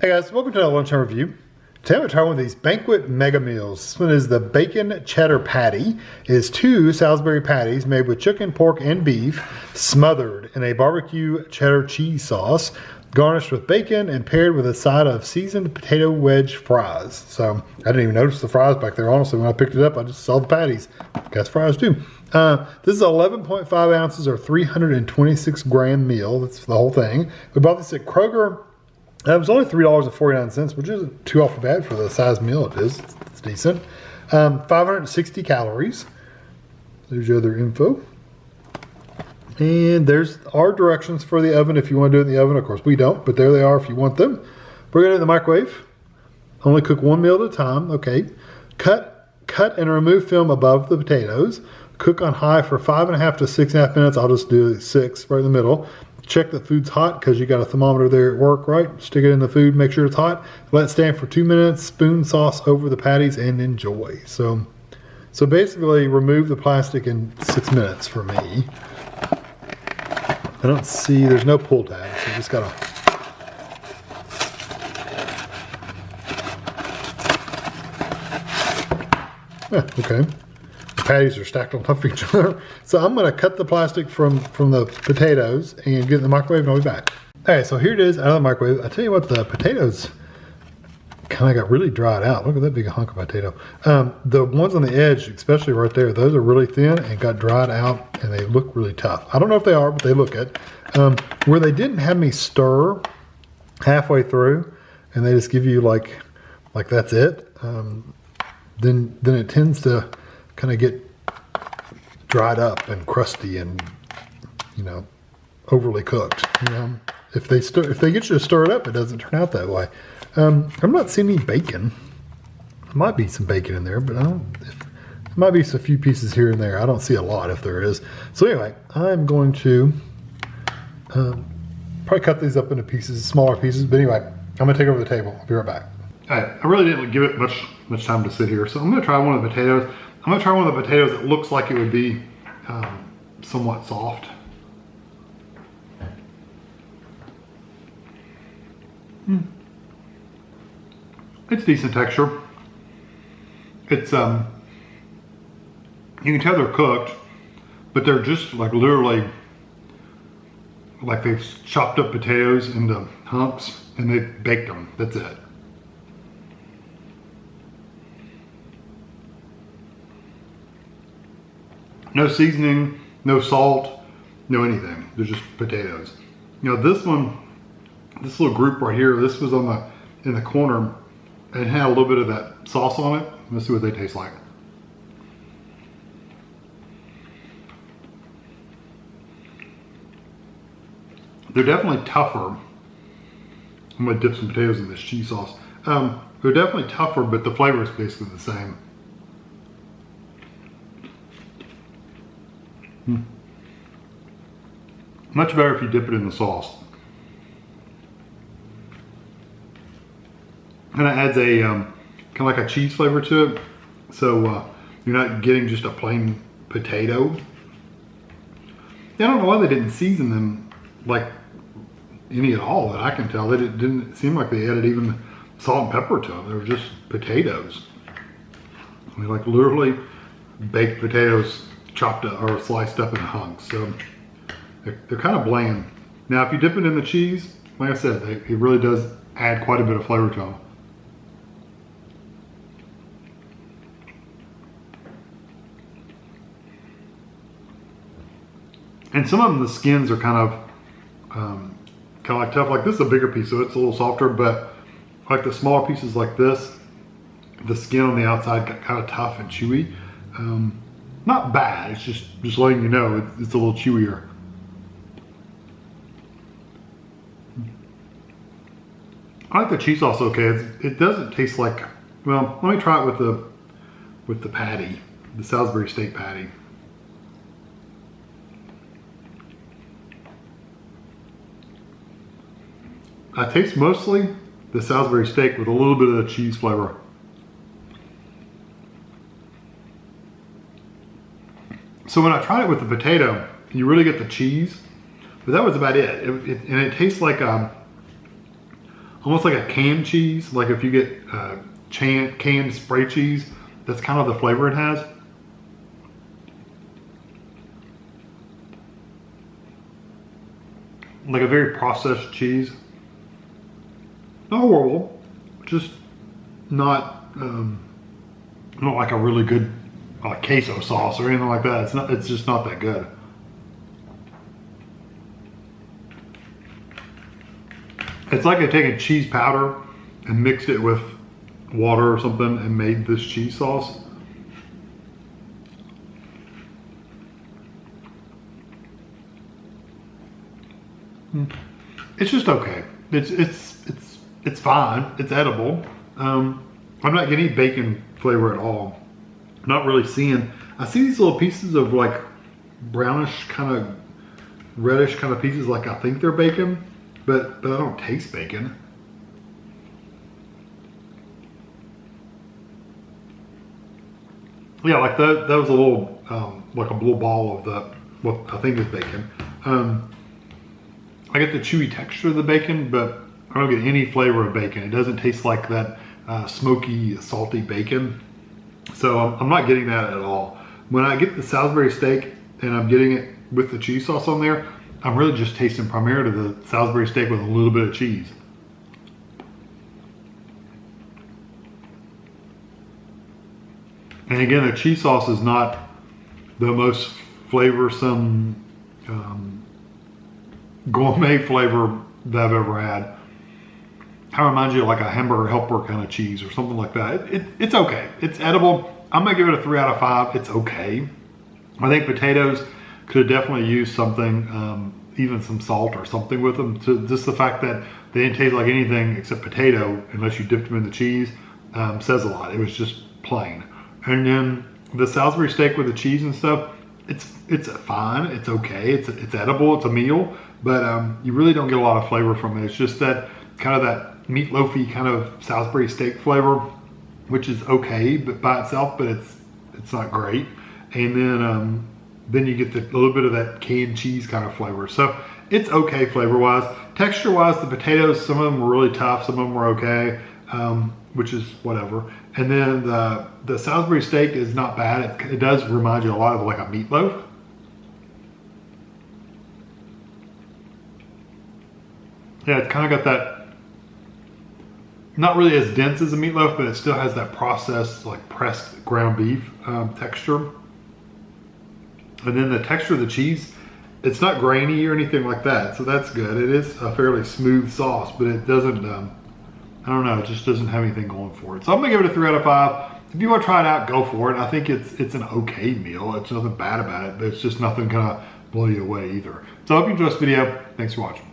Hey guys, welcome to our lunchtime review. Today I'm going to try one of these Banquet mega meals. This one is the bacon cheddar patty. It is 2 Salisbury patties made with chicken, pork, and beef, smothered in a barbecue cheddar cheese sauce, garnished with bacon and paired with a side of seasoned potato wedge fries. So I didn't even notice the fries back there. Honestly, when I picked it up, I just saw the patties. Got fries too. This is 11.5 ounces or 326 gram meal. That's the whole thing. We bought this at Kroger. It was only $3.49, which isn't too awful bad for the size meal it is. It's decent. 560 calories. There's your other info. And there's our directions for the oven if you want to do it in the oven. Of course, we don't, but there they are if you want them. We're going to do it in the microwave. Only cook one meal at a time. Okay. Cut and remove film above the potatoes. Cook on high for 5.5 to 6.5 minutes. I'll just do 6 right in the middle. Check that food's hot because you got a thermometer there at work, right? Stick it in the food, make sure it's hot. Let it stand for 2 minutes, spoon sauce over the patties, and enjoy. So basically remove the plastic in 6 minutes for me. I don't see, there's no pull tab, so you just gotta. Okay. Patties are stacked on top of each other. So I'm gonna cut the plastic from the potatoes and get it in the microwave and I'll be back. Okay, so here it is out of the microwave. I tell you what, the potatoes kind of got really dried out. Look at that big hunk of potato. The ones on the edge, especially right there, those are really thin and got dried out and they look really tough. I don't know if they are, but they look it. Where they didn't have me stir halfway through and they just give you like that's it, then it tends to kind of get dried up and crusty and, you know, overly cooked. You know, if they get you to stir it up, it doesn't turn out that way. I'm not seeing any bacon. There might be some bacon in there, but there might be a few pieces here and there. I don't see a lot if there is. So anyway, I'm going to probably cut these up into pieces, smaller pieces. But anyway, I'm gonna take over the table. I'll be right back. All right, I really didn't give it much time to sit here, so I'm gonna try one of the potatoes. I'm gonna try one of the potatoes that looks like it would be somewhat soft. It's decent texture. It's you can tell they're cooked, but they're just like literally like they've chopped up potatoes into humps and they've baked them. That's it. No seasoning, no salt, no anything. They're just potatoes. You know, this one, this little group right here, this was in the corner. It had a little bit of that sauce on it. Let's see what they taste like. They're definitely tougher. I'm gonna dip some potatoes in this cheese sauce. They're definitely tougher, but the flavor is basically the same. Much better if you dip it in the sauce. Kind of adds a kind of like a cheese flavor to it. So you're not getting just a plain potato. I don't know why they didn't season them like any at all that I can tell. They didn't seem like they added even salt and pepper to them. They were just potatoes. I mean, like literally baked potatoes chopped up or sliced up in hunks. So they're kind of bland. Now, if you dip it in the cheese, like I said, it really does add quite a bit of flavor to them. And some of them, the skins are kind of like tough. Like this is a bigger piece, so it's a little softer. But like the smaller pieces like this, the skin on the outside got kind of tough and chewy. Not bad. It's just letting you know it's a little chewier. I like the cheese sauce. Okay, it doesn't taste like. Well, let me try it with the patty, the Salisbury steak patty. I taste mostly the Salisbury steak with a little bit of the cheese flavor. So when I tried it with the potato, you really get the cheese, but that was about it. And it tastes like almost like a canned cheese. Like if you get canned spray cheese, that's kind of the flavor it has. Like a very processed cheese. Not horrible, just not like a really good queso sauce or anything like that. It's just not that good. It's like they've taken cheese powder and mixed it with water or something and made this cheese sauce. It's just okay. It's fine. It's edible. I'm not getting any bacon flavor at all. Not really seeing. I see these little pieces of like brownish kind of reddish kind of pieces, like I think they're bacon, but I don't taste bacon. Yeah, like that was a little like a little ball of what I think is bacon. I get the chewy texture of the bacon, but I don't get any flavor of bacon. It doesn't taste like that smoky, salty bacon. So I'm not getting that at all. When I get the Salisbury steak and I'm getting it with the cheese sauce on there, I'm really just tasting primarily the Salisbury steak with a little bit of cheese. And again, the cheese sauce is not the most flavorsome gourmet flavor that I've ever had. Kind of reminds you of like a hamburger helper kind of cheese or something like that. It's okay. It's edible. I'm gonna give it a 3 out of 5. It's okay. I think potatoes could definitely use something, even some salt or something with them. To just the fact that they didn't taste like anything except potato, unless you dipped them in the cheese, says a lot. It was just plain. And then the Salisbury steak with the cheese and stuff, it's fine. It's okay. It's edible. It's a meal, but you really don't get a lot of flavor from it. It's just that kind of that meatloafy kind of Salisbury steak flavor, which is okay, but by itself, but it's not great. And then you get a little bit of that canned cheese kind of flavor. So it's okay flavor-wise. Texture-wise, the potatoes, some of them were really tough, some of them were okay, which is whatever. And then the Salisbury steak is not bad. It does remind you a lot of like a meatloaf. Yeah, it's kind of got that, not really as dense as a meatloaf, but it still has that processed, like pressed ground beef texture. And then the texture of the cheese, it's not grainy or anything like that, so that's good. It is a fairly smooth sauce, but it doesn't, I don't know, it just doesn't have anything going for it. So I'm gonna give it a 3 out of 5. If you want to try it out, go for it. I think it's an okay meal. It's nothing bad about it, but it's just nothing gonna blow you away either. So I hope you enjoyed this video. Thanks for watching.